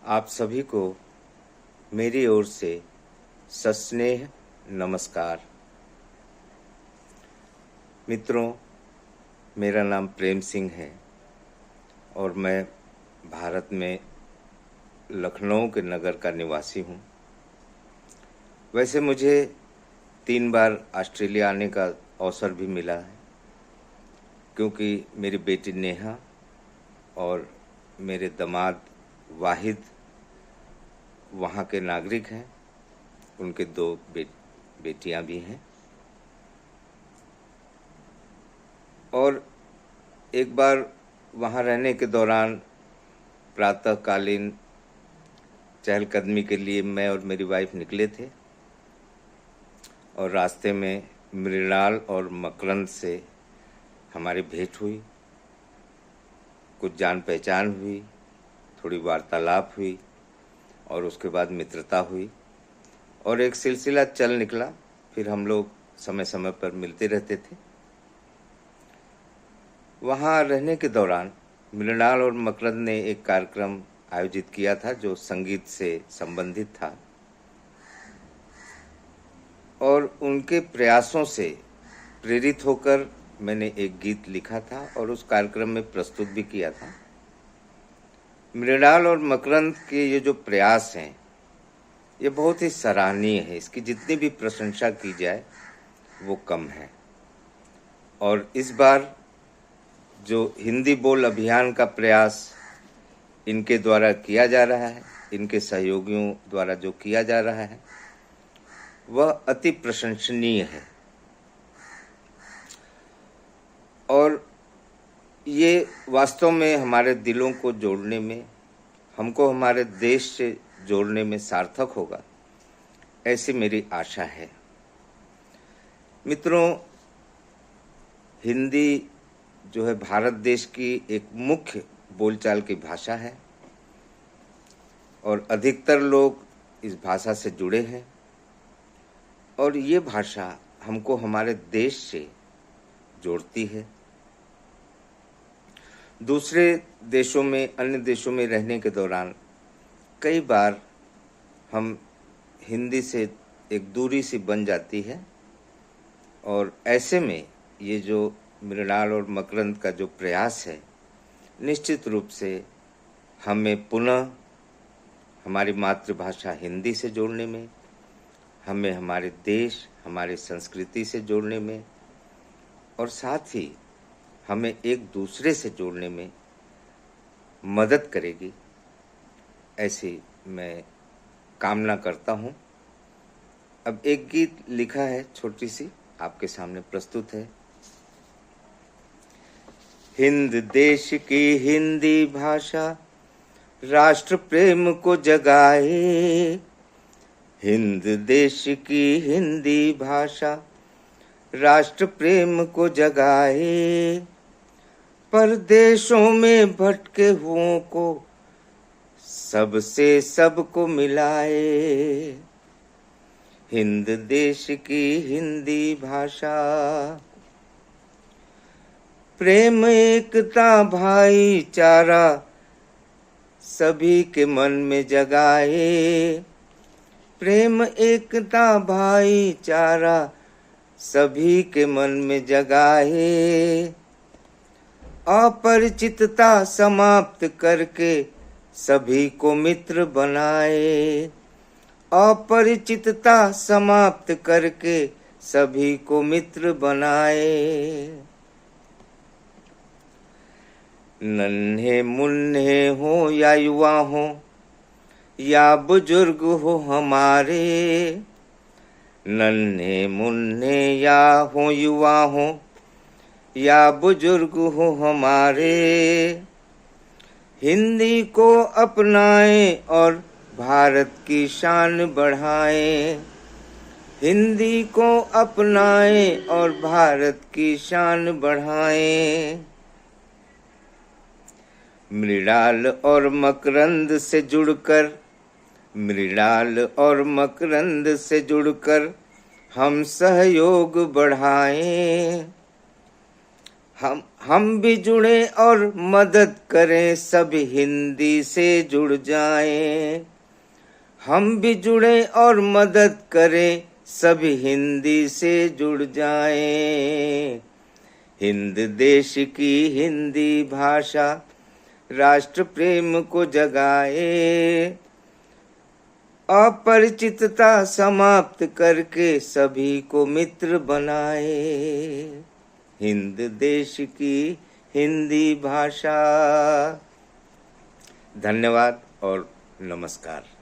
आप सभी को मेरी ओर से सस्नेह नमस्कार। मित्रों, मेरा नाम प्रेम सिंह है और मैं भारत में लखनऊ के नगर का निवासी हूँ। वैसे मुझे 3 बार ऑस्ट्रेलिया आने का अवसर भी मिला है, क्योंकि मेरी बेटी नेहा और मेरे दामाद वाहिद वहाँ के नागरिक हैं। उनके 2 बेटियां भी हैं। और एक बार वहाँ रहने के दौरान प्रातःकालीन चहलकदमी के लिए मैं और मेरी वाइफ निकले थे और रास्ते में मृणाल और मकरंद से हमारी भेंट हुई, कुछ जान पहचान हुई, थोड़ी वार्तालाप हुई और उसके बाद मित्रता हुई और एक सिलसिला चल निकला। फिर हम लोग समय समय पर मिलते रहते थे। वहाँ रहने के दौरान मृणाल और मकरंद ने एक कार्यक्रम आयोजित किया था जो संगीत से संबंधित था और उनके प्रयासों से प्रेरित होकर मैंने एक गीत लिखा था और उस कार्यक्रम में प्रस्तुत भी किया था। मृणाल और मकरंद के ये जो प्रयास हैं ये बहुत ही सराहनीय है। इसकी जितनी भी प्रशंसा की जाए वो कम है। और इस बार जो हिंदी बोल अभियान का प्रयास इनके द्वारा किया जा रहा है, इनके सहयोगियों द्वारा जो किया जा रहा है, वह अति प्रशंसनीय है। और ये वास्तव में हमारे दिलों को जोड़ने में, हमको हमारे देश से जोड़ने में सार्थक होगा, ऐसी मेरी आशा है। मित्रों, हिंदी जो है भारत देश की एक मुख्य बोलचाल की भाषा है और अधिकतर लोग इस भाषा से जुड़े हैं और ये भाषा हमको हमारे देश से जोड़ती है। दूसरे देशों में, अन्य देशों में रहने के दौरान कई बार हम हिंदी से एक दूरी सी बन जाती है और ऐसे में ये जो मृणाल और मकरंद का जो प्रयास है, निश्चित रूप से हमें पुनः हमारी मातृभाषा हिंदी से जोड़ने में, हमें हमारे देश, हमारी संस्कृति से जोड़ने में और साथ ही हमें एक दूसरे से जोड़ने में मदद करेगी, ऐसी मैं कामना करता हूँ। अब एक गीत लिखा है, छोटी सी आपके सामने प्रस्तुत है। हिंद देश की हिंदी भाषा राष्ट्र प्रेम को जगाए। हिंद देश की हिंदी भाषा राष्ट्र प्रेम को जगाए। परदेशों में भटके हुओं को सबसे सबको मिलाए। हिंद देश की हिंदी भाषा प्रेम एकता भाईचारा सभी के मन में जगाए। प्रेम एकता भाईचारा सभी के मन में जगाए। अपरिचितता समाप्त करके सभी को मित्र बनाए। अपरिचितता समाप्त करके सभी को मित्र बनाए। नन्हे मुन्ने हो या युवा हो या बुजुर्ग हो हमारे, नन्हे मुन्ने या हो युवा हो या बुजुर्ग हो हमारे, हिंदी को अपनाएं और भारत की शान बढ़ाएं। हिंदी को अपनाएं और भारत की शान बढ़ाएं। मृणाल और मकरंद से जुड़कर, मृणाल और मकरंद से जुड़कर हम सहयोग बढ़ाएं। हम भी जुड़े और मदद करें, सब हिंदी से जुड़ जाएं। हम भी जुड़े और मदद करें, सब हिंदी से जुड़ जाएं। हिंद देश की हिंदी भाषा राष्ट्र प्रेम को जगाए। अपरिचितता समाप्त करके सभी को मित्र बनाए। हिंद देश की हिंदी भाषा। धन्यवाद और नमस्कार।